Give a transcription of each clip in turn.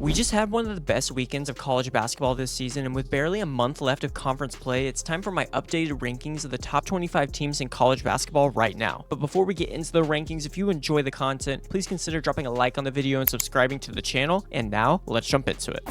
We just had one of the best weekends of college basketball this season, and with barely a month left of conference play, it's time for my updated rankings of the top 25 teams in college basketball right now. But before we get into the rankings, if you enjoy the content, please consider dropping a like on the video and subscribing to the channel. And now, let's jump into it.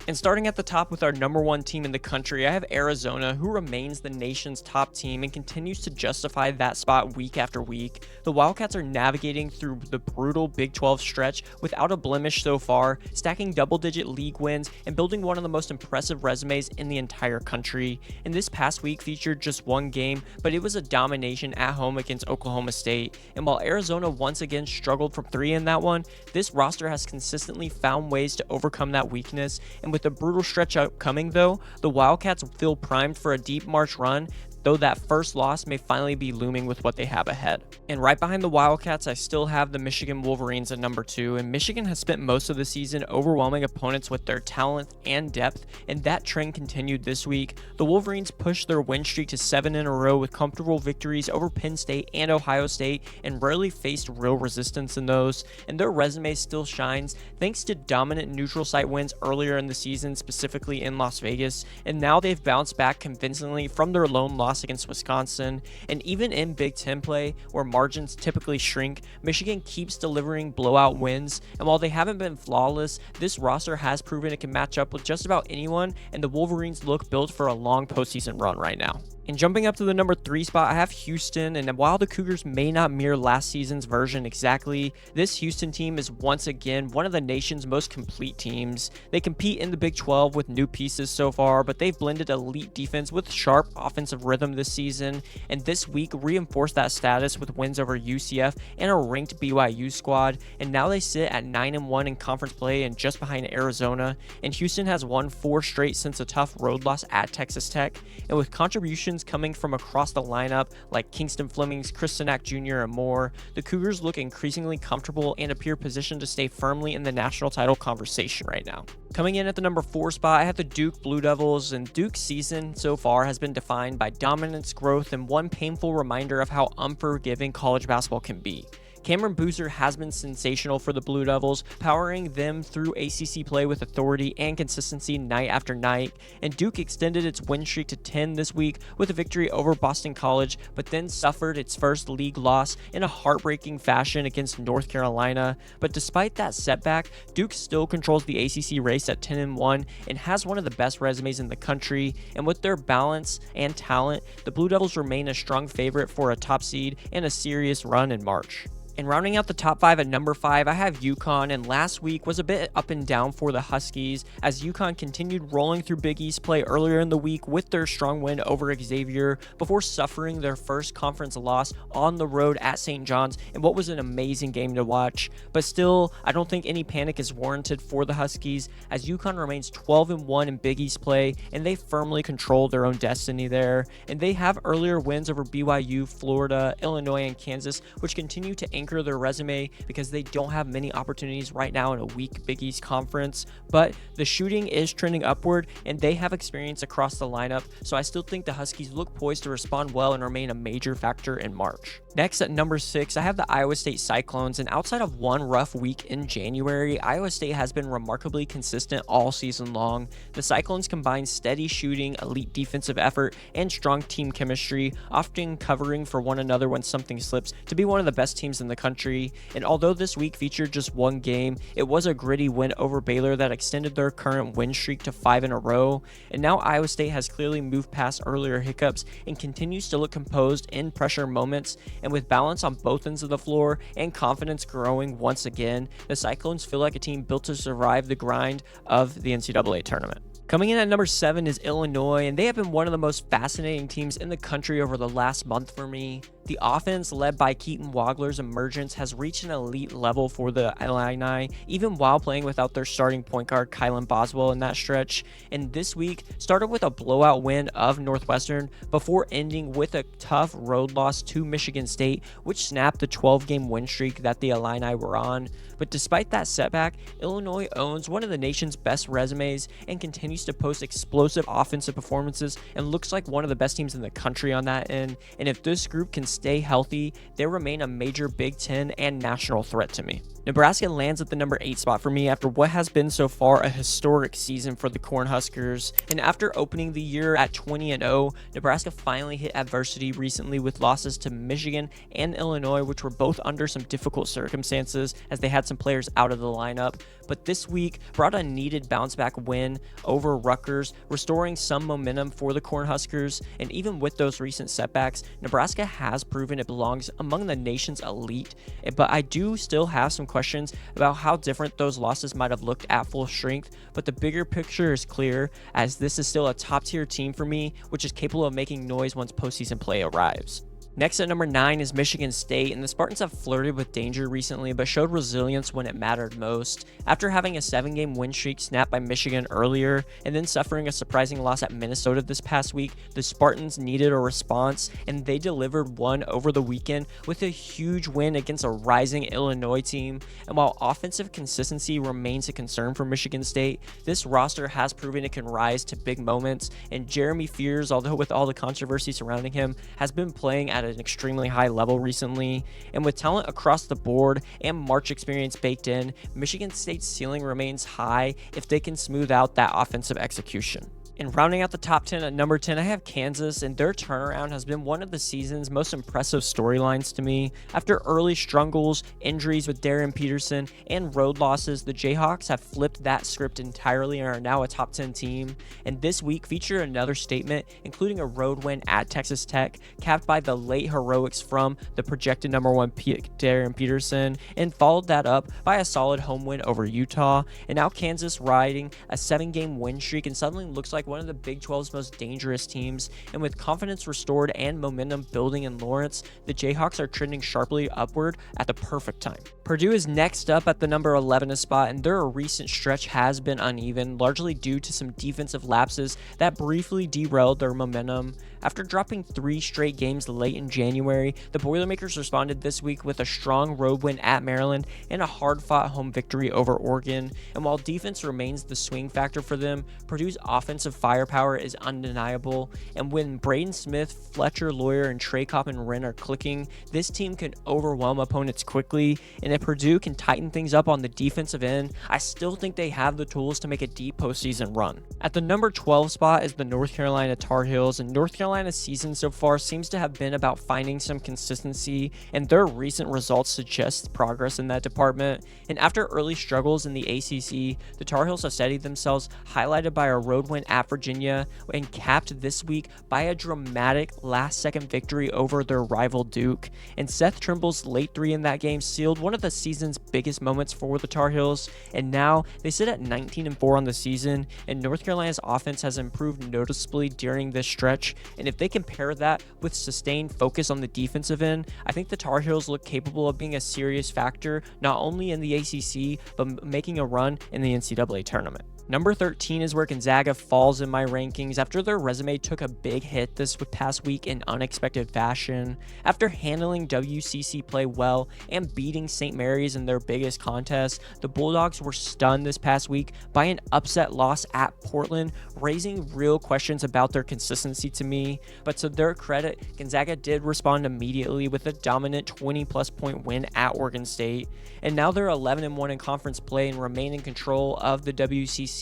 And starting at the top with our number one team in the country, I have Arizona, who remains the nation's top team and continues to justify that spot week after week. The Wildcats are navigating through the brutal Big 12 stretch without a blemish so far, stacking double-digit league wins and building one of the most impressive resumes in the entire country. And this past week featured just one game, but it was a domination at home against Oklahoma State. And while Arizona once again struggled from three in that one, this roster has consistently found ways to overcome that weakness. And with the brutal stretch upcoming, though, the Wildcats feel primed for a deep March run, though that first loss may finally be looming with what they have ahead. And right behind the Wildcats, I still have the Michigan Wolverines at number 2, and Michigan has spent most of the season overwhelming opponents with their talent and depth, and that trend continued this week. The Wolverines pushed their win streak to 7 in a row with comfortable victories over Penn State and Ohio State, and rarely faced real resistance in those, and their resume still shines thanks to dominant neutral site wins earlier in the season, specifically in Las Vegas, and now they've bounced back convincingly from their lone loss against Wisconsin. And even in Big Ten play, where margins typically shrink, Michigan keeps delivering blowout wins, and while they haven't been flawless, this roster has proven it can match up with just about anyone, and the Wolverines look built for a long postseason run right now. And jumping up to the number 3 spot, I have Houston, and while the Cougars may not mirror last season's version exactly, this Houston team is once again one of the nation's most complete teams. They compete in the Big 12 with new pieces so far, but they've blended elite defense with sharp offensive rhythm this season, and this week reinforced that status with wins over UCF and a ranked BYU squad, and now they sit at 9-1 in conference play and just behind Arizona, and Houston has won 4 straight since a tough road loss at Texas Tech, and with contributions coming from across the lineup like Kingston Flemings, Chris Sinak Jr., and more, the Cougars look increasingly comfortable and appear positioned to stay firmly in the national title conversation right now. Coming in at the number 4 spot, I have the Duke Blue Devils, and Duke's season so far has been defined by dominance, growth, and one painful reminder of how unforgiving college basketball can be. Cameron Boozer has been sensational for the Blue Devils, powering them through ACC play with authority and consistency night after night, and Duke extended its win streak to 10 this week with a victory over Boston College, but then suffered its first league loss in a heartbreaking fashion against North Carolina. But despite that setback, Duke still controls the ACC race at 10-1 and has one of the best resumes in the country, and with their balance and talent, the Blue Devils remain a strong favorite for a top seed and a serious run in March. And rounding out the top 5 at number 5, I have UConn, and last week was a bit up and down for the Huskies as UConn continued rolling through Big East play earlier in the week with their strong win over Xavier before suffering their first conference loss on the road at St. John's in what was an amazing game to watch. But still, I don't think any panic is warranted for the Huskies as UConn remains 12-1 in Big East play, and they firmly control their own destiny there. And they have earlier wins over BYU, Florida, Illinois, and Kansas, which continue to anchor their resume because they don't have many opportunities right now in a weak Big East conference, but the shooting is trending upward and they have experience across the lineup, so I still think the Huskies look poised to respond well and remain a major factor in March. Next at number 6, I have the Iowa State Cyclones, and outside of one rough week in January, Iowa State has been remarkably consistent all season long. The Cyclones combine steady shooting, elite defensive effort, and strong team chemistry, often covering for one another when something slips, to be one of the best teams in the country. And although this week featured just one game, it was a gritty win over Baylor that extended their current win streak to 5 in a row. And now Iowa State has clearly moved past earlier hiccups and continues to look composed in pressure moments. And with balance on both ends of the floor and confidence growing once again, the Cyclones feel like a team built to survive the grind of the NCAA tournament. Coming in at number 7 is Illinois, and they have been one of the most fascinating teams in the country over the last month for me. The offense, led by Keaton Wagler's emergence, has reached an elite level for the Illini, even while playing without their starting point guard Kylan Boswell in that stretch. And this week started with a blowout win of Northwestern before ending with a tough road loss to Michigan State, which snapped the 12-game win streak that the Illini were on. But despite that setback, Illinois owns one of the nation's best resumes and continues to post explosive offensive performances and looks like one of the best teams in the country on that end. And if this group can stay healthy, they remain a major Big Ten and national threat to me. Nebraska lands at the number 8 spot for me after what has been so far a historic season for the Cornhuskers. And after opening the year at 20-0, Nebraska finally hit adversity recently with losses to Michigan and Illinois, which were both under some difficult circumstances as they had some players out of the lineup. But this week brought a needed bounce-back win over Rutgers, restoring some momentum for the Cornhuskers. And even with those recent setbacks, Nebraska has proven it belongs among the nation's elite. But I do still have some questions about how different those losses might have looked at full strength. But the bigger picture is clear, as this is still a top-tier team for me, which is capable of making noise once postseason play arrives. Next at number 9 is Michigan State, and the Spartans have flirted with danger recently but showed resilience when it mattered most. After having a 7-game win streak snapped by Michigan earlier and then suffering a surprising loss at Minnesota this past week, the Spartans needed a response, and they delivered one over the weekend with a huge win against a rising Illinois team. And while offensive consistency remains a concern for Michigan State, this roster has proven it can rise to big moments, and Jeremy Fears, although with all the controversy surrounding him, has been playing at an extremely high level recently. And with talent across the board and March experience baked in, Michigan State's ceiling remains high if they can smooth out that offensive execution. And rounding out the top 10 at number 10, I have Kansas, and their turnaround has been one of the season's most impressive storylines to me. After early struggles, injuries with Darren Peterson, and road losses, the Jayhawks have flipped that script entirely and are now a top 10 team. And this week featured another statement, including a road win at Texas Tech, capped by the late heroics from the projected number 1 pick Darren Peterson, and followed that up by a solid home win over Utah. And now Kansas riding a 7-game win streak and suddenly looks like one of the Big 12's most dangerous teams. And with confidence restored and momentum building in Lawrence, the Jayhawks are trending sharply upward at the perfect time. Purdue is next up at the number 11 spot, and their recent stretch has been uneven, largely due to some defensive lapses that briefly derailed their momentum. After dropping 3 straight games late in January, the Boilermakers responded this week with a strong road win at Maryland and a hard-fought home victory over Oregon. And while defense remains the swing factor for them, Purdue's offensive firepower is undeniable. And when Braden Smith, Fletcher Lawyer, and Trey Coppin-Wren are clicking, this team can overwhelm opponents quickly. And if Purdue can tighten things up on the defensive end, I still think they have the tools to make a deep postseason run. At the number 12 spot is the North Carolina Tar Heels, and North Carolina's season so far seems to have been about finding some consistency, and their recent results suggest progress in that department. And after early struggles in the ACC, the Tar Heels have steadied themselves, highlighted by a road win at Virginia, and capped this week by a dramatic last-second victory over their rival Duke. And Seth Trimble's late 3 in that game sealed one of the season's biggest moments for the Tar Heels, and now they sit at 19-4 on the season, and North Carolina's offense has improved noticeably during this stretch. And if they can pair that with sustained focus on the defensive end, I think the Tar Heels look capable of being a serious factor not only in the ACC, but making a run in the NCAA tournament. Number 13 is where Gonzaga falls in my rankings after their resume took a big hit this past week in unexpected fashion. After handling WCC play well and beating St. Mary's in their biggest contest, the Bulldogs were stunned this past week by an upset loss at Portland, raising real questions about their consistency to me. But to their credit, Gonzaga did respond immediately with a dominant 20-plus point win at Oregon State. And now they're 11-1 in conference play and remain in control of the WCC.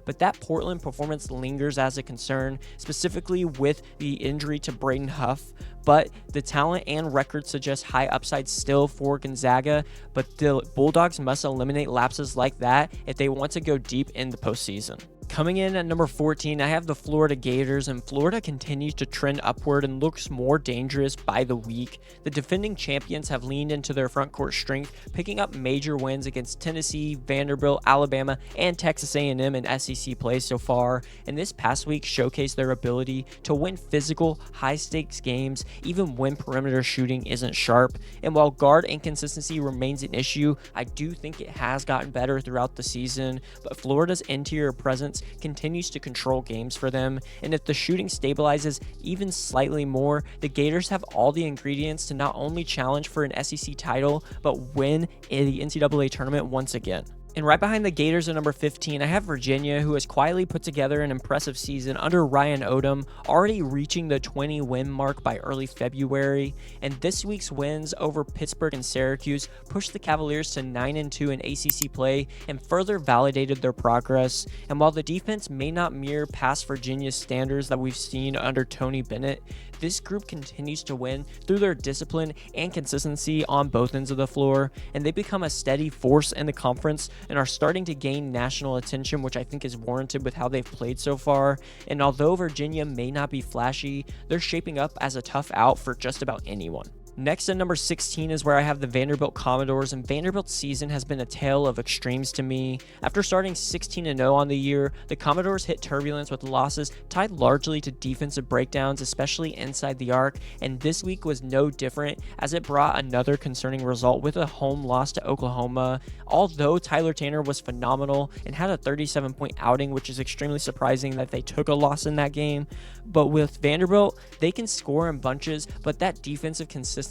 But that Portland performance lingers as a concern, specifically with the injury to Braden Huff. But the talent and record suggest high upside still for Gonzaga, but the Bulldogs must eliminate lapses like that if they want to go deep in the postseason. Coming in at number 14, I have the Florida Gators, and Florida continues to trend upward and looks more dangerous by the week. The defending champions have leaned into their front court strength, picking up major wins against Tennessee, Vanderbilt, Alabama, and Texas A&M in SEC play so far, and this past week showcased their ability to win physical, high-stakes games even when perimeter shooting isn't sharp. And while guard inconsistency remains an issue, I do think it has gotten better throughout the season, but Florida's interior presence continues to control games for them, and if the shooting stabilizes even slightly more, the Gators have all the ingredients to not only challenge for an SEC title, but win in the NCAA tournament once again. And right behind the Gators at number 15, I have Virginia, who has quietly put together an impressive season under Ryan Odom, already reaching the 20-win mark by early February. And this week's wins over Pittsburgh and Syracuse pushed the Cavaliers to 9-2 in ACC play and further validated their progress. And while the defense may not mirror past Virginia's standards that we've seen under Tony Bennett, this group continues to win through their discipline and consistency on both ends of the floor, and they become a steady force in the conference and are starting to gain national attention, which I think is warranted with how they've played so far. And although Virginia may not be flashy, they're shaping up as a tough out for just about anyone. Next at number 16 is where I have the Vanderbilt Commodores, and Vanderbilt's season has been a tale of extremes to me. After starting 16-0 on the year, the Commodores hit turbulence with losses tied largely to defensive breakdowns, especially inside the arc, and this week was no different as it brought another concerning result with a home loss to Oklahoma. Although Tyler Tanner was phenomenal and had a 37-point outing, which is extremely surprising that they took a loss in that game, but with Vanderbilt, they can score in bunches, but that defensive consistency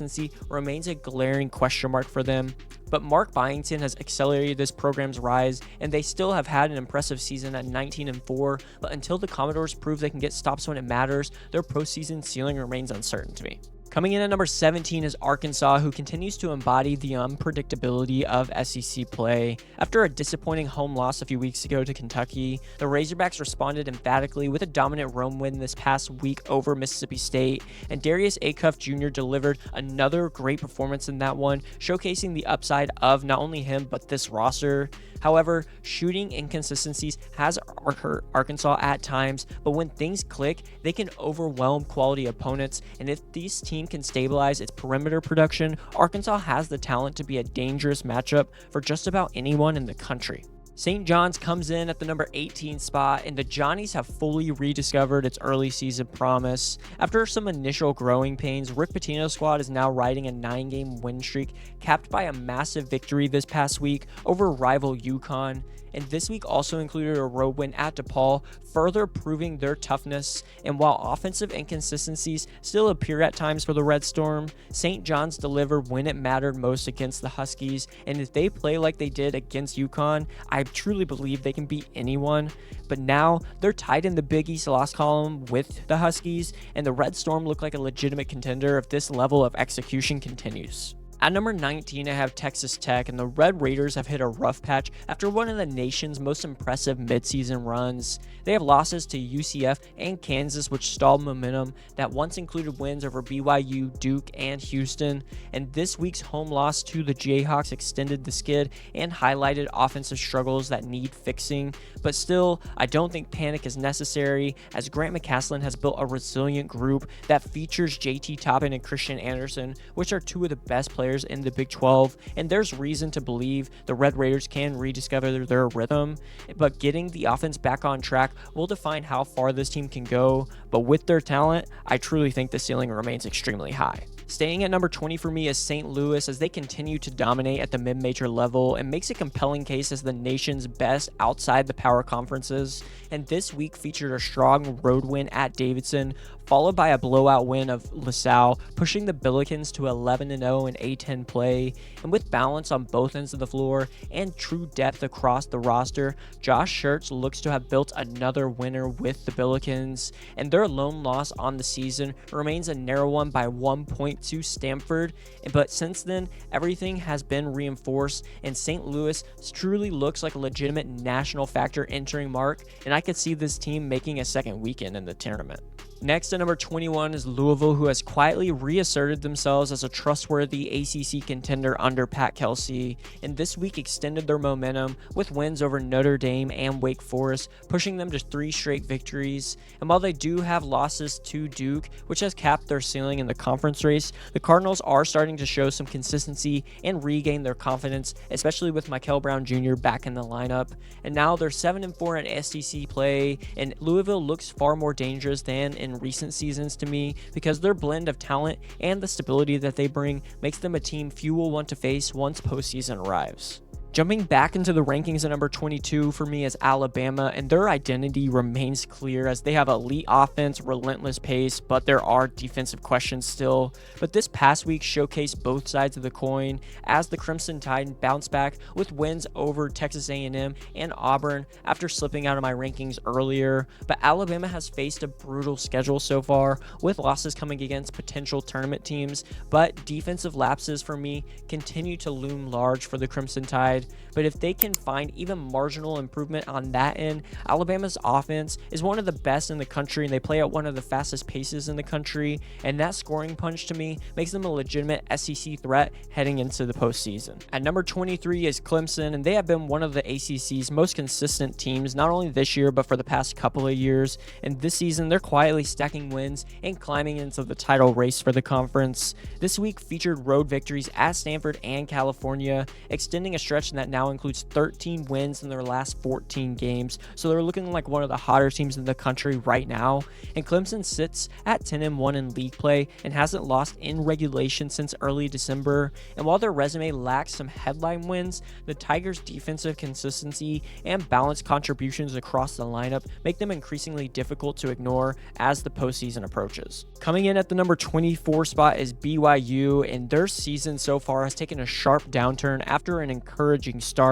remains a glaring question mark for them. But Mark Byington has accelerated this program's rise, and they still have had an impressive season at 19-4, but until the Commodores prove they can get stops when it matters, their postseason ceiling remains uncertain to me. Coming in at number 17 is Arkansas, who continues to embody the unpredictability of SEC play. After a disappointing home loss a few weeks ago to Kentucky, the Razorbacks responded emphatically with a dominant road win this past week over Mississippi State, and Darius Acuff Jr. delivered another great performance in that one, showcasing the upside of not only him but this roster. However, shooting inconsistencies has hurt Arkansas at times, but when things click, they can overwhelm quality opponents, and if this team can stabilize its perimeter production, Arkansas has the talent to be a dangerous matchup for just about anyone in the country. St. John's comes in at the number 18 spot, and the Johnnies have fully rediscovered its early season promise. After some initial growing pains, Rick Pitino's squad is now riding a 9-game win streak, capped by a massive victory this past week over rival UConn. And this week also included a road win at DePaul, further proving their toughness. And while offensive inconsistencies still appear at times for the Red Storm, St. John's delivered when it mattered most against the Huskies, and if they play like they did against UConn, I truly believe they can beat anyone. But now they're tied in the Big East loss column with the Huskies, and the Red Storm look like a legitimate contender if this level of execution continues. At number 19, I have Texas Tech, and the Red Raiders have hit a rough patch after one of the nation's most impressive midseason runs. They have losses to UCF and Kansas, which stalled momentum that once included wins over BYU, Duke, and Houston, and this week's home loss to the Jayhawks extended the skid and highlighted offensive struggles that need fixing. But still, I don't think panic is necessary, as Grant McCasland has built a resilient group that features JT Toppin and Christian Anderson, which are two of the best players in the Big 12, and there's reason to believe the Red Raiders can rediscover their rhythm, but getting the offense back on track will define how far this team can go. But with their talent, I truly think the ceiling remains extremely high. Staying at number 20 for me is St. Louis, as they continue to dominate at the mid-major level and makes a compelling case as the nation's best outside the power conferences, and this week featured a strong road win at Davidson, followed by a blowout win of LaSalle, pushing the Billikens to 11-0 in A10 play. And with balance on both ends of the floor and true depth across the roster, Josh Schertz looks to have built another winner with the Billikens, and their lone loss on the season remains a narrow one by 1 point to Stanford. But since then, everything has been reinforced, and St. Louis truly looks like a legitimate national factor entering March, and I could see this team making a second weekend in the tournament. Next at number 21 is Louisville, who has quietly reasserted themselves as a trustworthy ACC contender under Pat Kelsey, and this week extended their momentum with wins over Notre Dame and Wake Forest, pushing them to 3 straight victories. And while they do have losses to Duke, which has capped their ceiling in the conference race, the Cardinals are starting to show some consistency and regain their confidence, especially with Michael Brown Jr. back in the lineup. And now they're 7-4 in SEC play, and Louisville looks far more dangerous than in recent seasons to me, because their blend of talent and the stability that they bring makes them a team few will want to face once postseason arrives. Jumping back into the rankings at number 22 for me is Alabama, and their identity remains clear as they have elite offense, relentless pace, but there are defensive questions still. But this past week showcased both sides of the coin as the Crimson Tide bounced back with wins over Texas A&M and Auburn after slipping out of my rankings earlier. But Alabama has faced a brutal schedule so far, with losses coming against potential tournament teams, but defensive lapses for me continue to loom large for the Crimson Tide. But if they can find even marginal improvement on that end, Alabama's offense is one of the best in the country, and they play at one of the fastest paces in the country, and that scoring punch to me makes them a legitimate SEC threat heading into the postseason. At number 23 is Clemson, and they have been one of the ACC's most consistent teams, not only this year, but for the past couple of years, and this season they're quietly stacking wins and climbing into the title race for the conference. This week featured road victories at Stanford and California, extending a stretch that now includes 13 wins in their last 14 games, so they're looking like one of the hotter teams in the country right now. And Clemson sits at 10-1 in league play and hasn't lost in regulation since early December. And while their resume lacks some headline wins, the Tigers' defensive consistency and balanced contributions across the lineup make them increasingly difficult to ignore as the postseason approaches. Coming in at the number 24 spot is BYU, and their season so far has taken a sharp downturn after an encouraging start.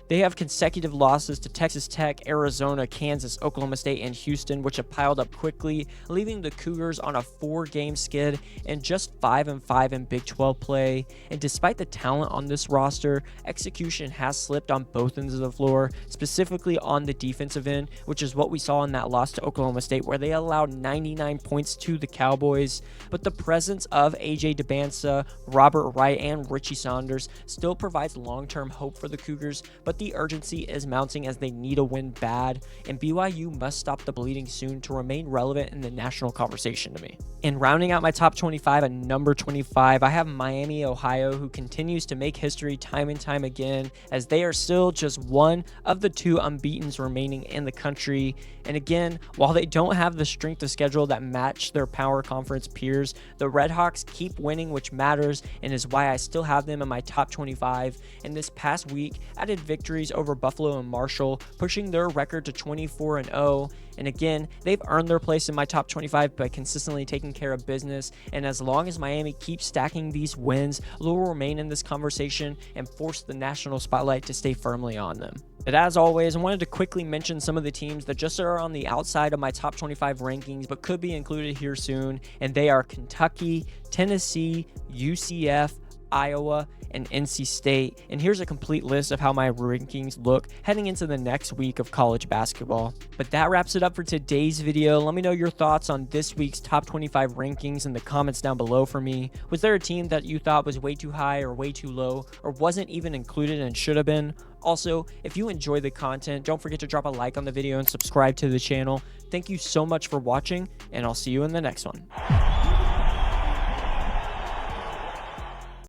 They have consecutive losses to Texas Tech, Arizona, Kansas, Oklahoma State, and Houston, which have piled up quickly, leaving the Cougars on a 4-game skid and just 5-5 in Big 12 play. And despite the talent on this roster, execution has slipped on both ends of the floor, specifically on the defensive end, which is what we saw in that loss to Oklahoma State, where they allowed 99 points to the Cowboys. But the presence of AJ DeBansa, Robert Wright, and Richie Saunders still provides long-term hope for the Cougars, but the urgency is mounting as they need a win bad, and BYU must stop the bleeding soon to remain relevant in the national conversation to me. And rounding out my top 25 at number 25, I have Miami, Ohio, who continues to make history time and time again, as they are still just one of the 2 unbeatens remaining in the country. And again, while they don't have the strength of schedule that match their power conference peers, the RedHawks keep winning, which matters and is why I still have them in my top 25. And this past week added victories over Buffalo and Marshall, pushing their record to 24-0. And again, they've earned their place in my top 25 by consistently taking care of business. And as long as Miami keeps stacking these wins, they'll remain in this conversation and force the national spotlight to stay firmly on them. But as always, I wanted to quickly mention some of the teams that just are on the outside of my top 25 rankings but could be included here soon, and they are Kentucky, Tennessee, UCF, Iowa, and NC State. And here's a complete list of how my rankings look heading into the next week of college basketball. But that wraps it up for today's video. Let me know your thoughts on this week's top 25 rankings in the comments down below for me. Was there a team that you thought was way too high or way too low, or wasn't even included and should have been? Also, if you enjoy the content, don't forget to drop a like on the video and subscribe to the channel. Thank you so much for watching, and I'll see you in the next one.